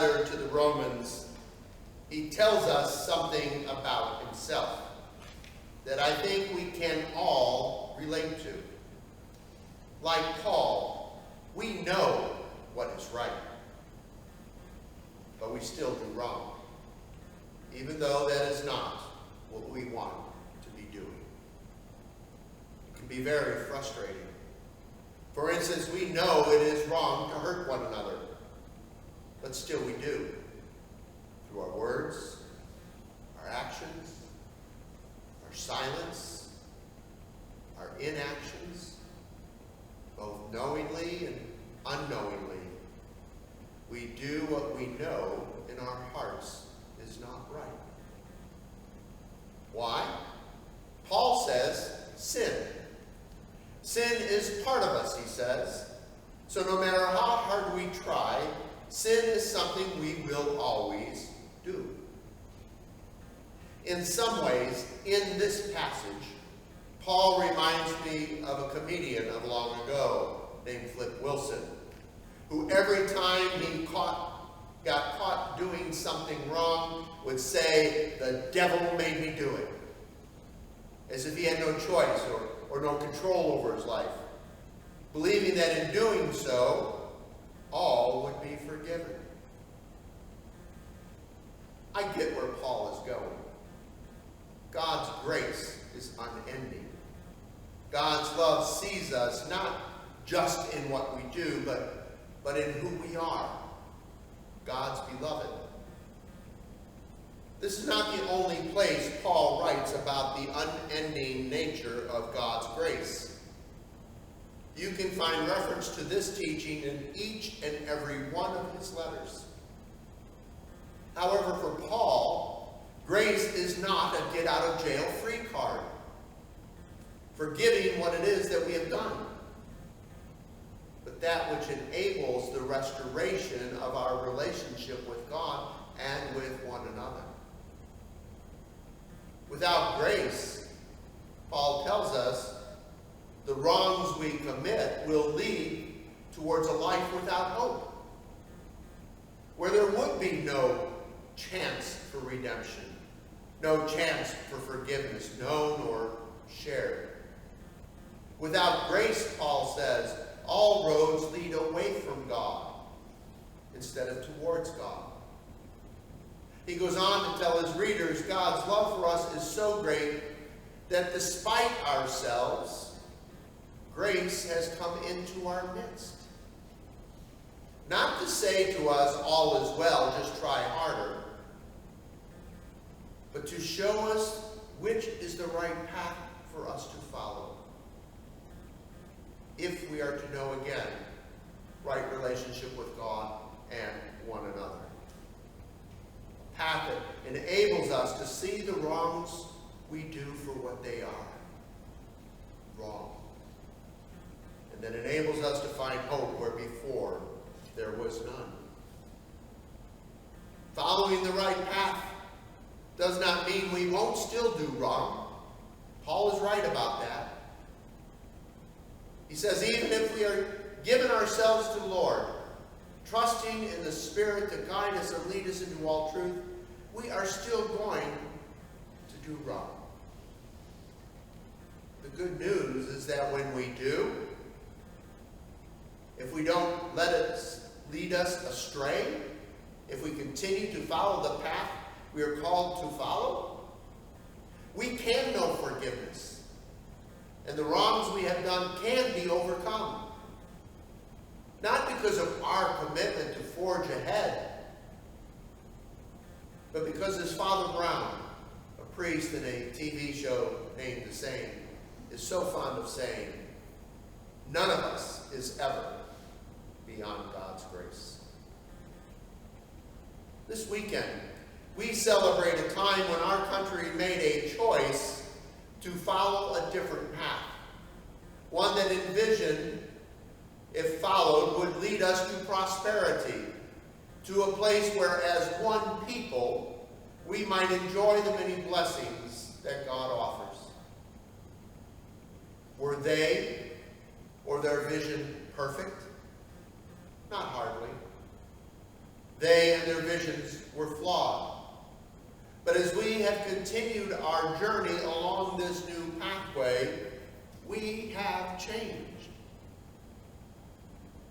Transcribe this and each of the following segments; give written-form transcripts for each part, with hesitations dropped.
letter to the Romans, he tells us something about himself that I think we can all relate to. Like Paul, we know what is right, but we still do wrong, even though that is not what we want to be doing. It can be very frustrating. For instance, we know it is wrong to hurt one another, but still we do. Through our words, our actions, our silence, our inactions, both knowingly and unknowingly, we do what we know in our hearts is not right. Why? Paul says sin. Sin is part of us, he says. So no matter how hard we try, sin is something we will always do. In some ways, in this passage, Paul reminds me of a comedian of long ago named Flip Wilson, who every time he got caught doing something wrong would say, "The devil made me do it," as if he had no choice or no control over his life, believing that in doing so, all would be forgiven. I get where Paul is going. God's grace is unending. God's love sees us not just in what we do, but in who we are, God's beloved. This is not the only place Paul writes about the unending nature of God's grace. You can find reference to this teaching in each and every one of his letters. However, for Paul, grace is not a get-out-of-jail-free card, forgiving what it is that we have done, but that which enables the restoration of our relationship with God and with one another. Without grace, Paul tells us, the wrongs we commit will lead towards a life without hope, where there would be no chance for redemption, no chance for forgiveness, known or shared. Without grace, Paul says, all roads lead away from God instead of towards God. He goes on to tell his readers God's love for us is so great that despite ourselves, grace has come into our midst. Not to say to us, all is well, just try harder, but to show us which is the right path for us to follow, if we are to know again right relationship with God and one another. A path that enables us to see the wrongs we do for what they are, wrong, and that enables us to find hope where before there was none. Following the right path does not mean we won't still do wrong. Paul is right about that. He says, even if we are giving ourselves to the Lord, trusting in the Spirit to guide us and lead us into all truth, we are still going to do wrong. The good news is that when we do, if we don't let it lead us astray, if we continue to follow the path we are called to follow, we can know forgiveness. And the wrongs we have done can be overcome. Not because of our commitment to forge ahead, but because as Father Brown, a priest in a TV show named The Same, is so fond of saying, none of us is ever beyond God's grace. This weekend, we celebrate a time when our country made a choice to follow a different path. One that envisioned, if followed, would lead us to prosperity, to a place where as one people, we might enjoy the many blessings that God offers. Were they or their vision perfect? Not hardly. They and their visions were flawed. But as we have continued our journey along this new pathway, we have changed.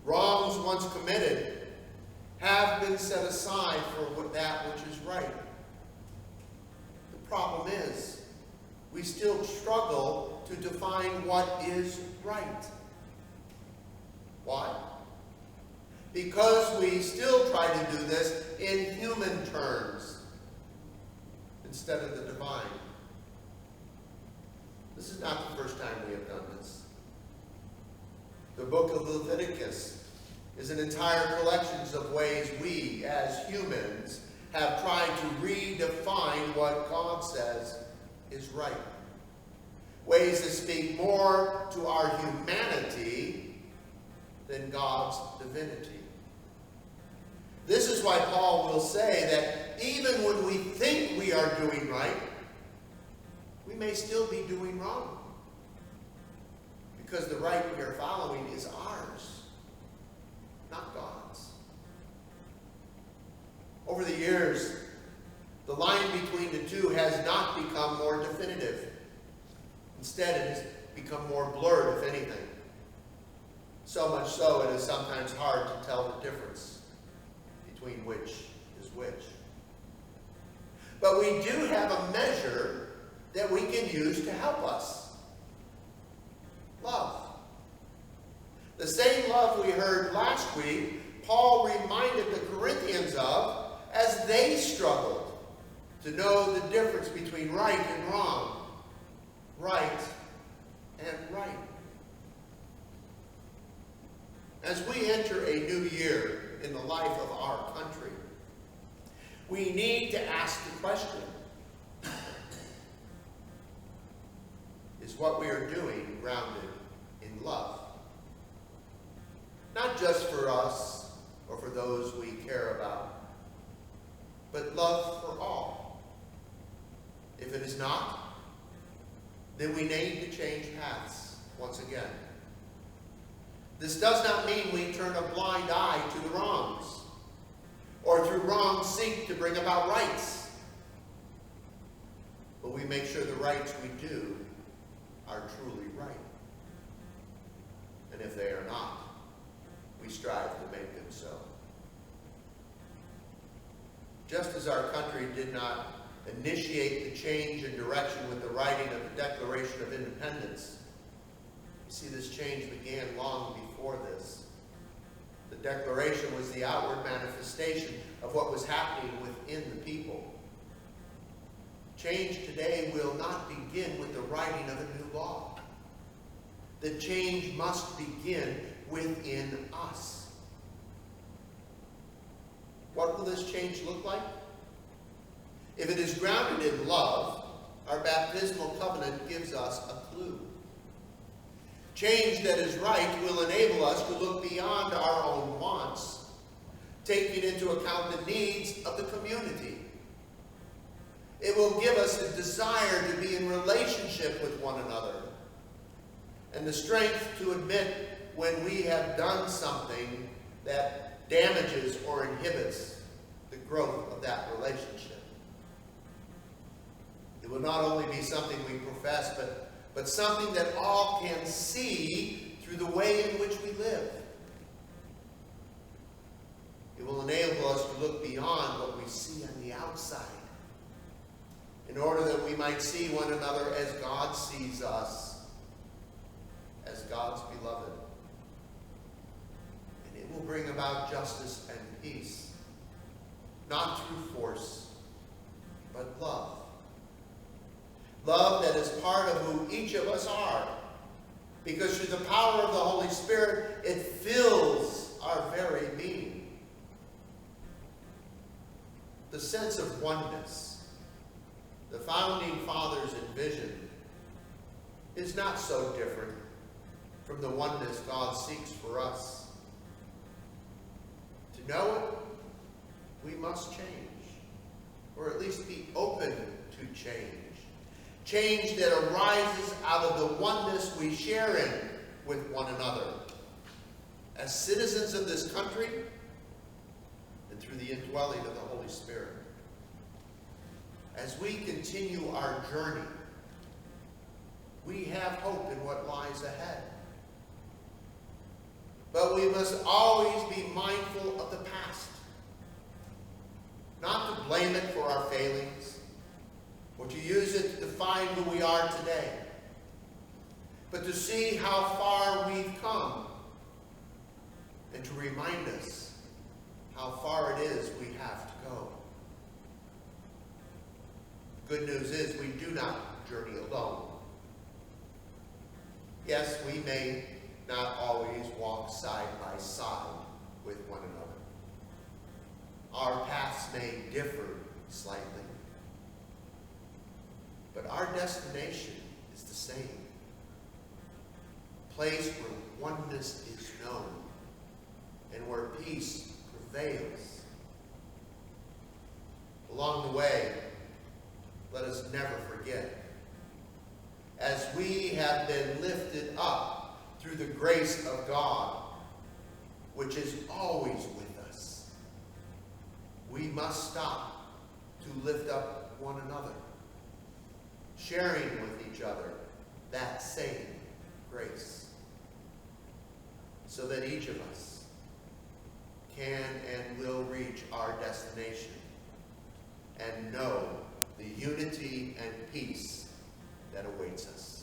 Wrongs once committed have been set aside for that which is right. The problem is, we still struggle to define what is right. Why? Because we still try to do this in human terms instead of the divine. This is not the first time we have done this. The book of Leviticus is an entire collection of ways we, as humans, have tried to redefine what God says is right. Ways that speak more to our humanity than God's divinity. This is why Paul will say that even when we think we are doing right, we may still be doing wrong. Because the right we are following is ours, not God's. Over the years, the line between the two has not become more definitive. Instead, it has become more blurred, if anything. So much so, it is sometimes hard to tell the difference between which is which. But we do have a measure that we can use to help us. Love. The same love we heard last week, Paul reminded the Corinthians of as they struggled to know the difference between right and wrong, right and right. As we enter a new year in the life of our country, we need to ask the question, is what we are doing grounded in love? Not just for us or for those we care about, but love for all. If it is not, then we need to change paths once again. This does not mean we turn a blind eye to the wrongs, or through wrongs seek to bring about rights. But we make sure the rights we do are truly right. And if they are not, we strive to make them so. Just as our country did not initiate the change in direction with the writing of the Declaration of Independence, you see, this change began long before this. The Declaration was the outward manifestation of what was happening within the people. Change today will not begin with the writing of a new law. The change must begin within us. What will this change look like? If it is grounded in love, our baptismal covenant gives us a clue. Change that is right will enable us to look beyond our own wants, taking into account the needs of the community. It will give us a desire to be in relationship with one another, and the strength to admit when we have done something that damages or inhibits the growth of that relationship. It will not only be something we profess, but something that all can see through the way in which we live. It will enable us to look beyond what we see on the outside, in order that we might see one another as God sees us, as God's beloved. And it will bring about justice and peace, not through force, but love. Love that is part of who each of us are, because through the power of the Holy Spirit, it fills our very being. The sense of oneness the founding fathers envisioned is not so different from the oneness God seeks for us. To know it, we must change, or at least be open to change. Change that arises out of the oneness we share in with one another. As citizens of this country, and and through the indwelling of the Holy Spirit. As we continue our journey, we have hope in what lies ahead. But we must always be mindful of the past. Not to blame it for our failings, or to use it to define who we are today, but to see how far we've come, and to remind us how far it is we have to go. The good news is we do not journey alone. Yes, we may not always walk side by side with one another. Our paths may differ slightly, but our destination is the same. A place where oneness is known and where peace prevails. Along the way, let us never forget, as we have been lifted up through the grace of God, which is always with us, we must stop to lift up one another, sharing with each other that same grace, so that each of us can and will reach our destination and know the unity and peace that awaits us.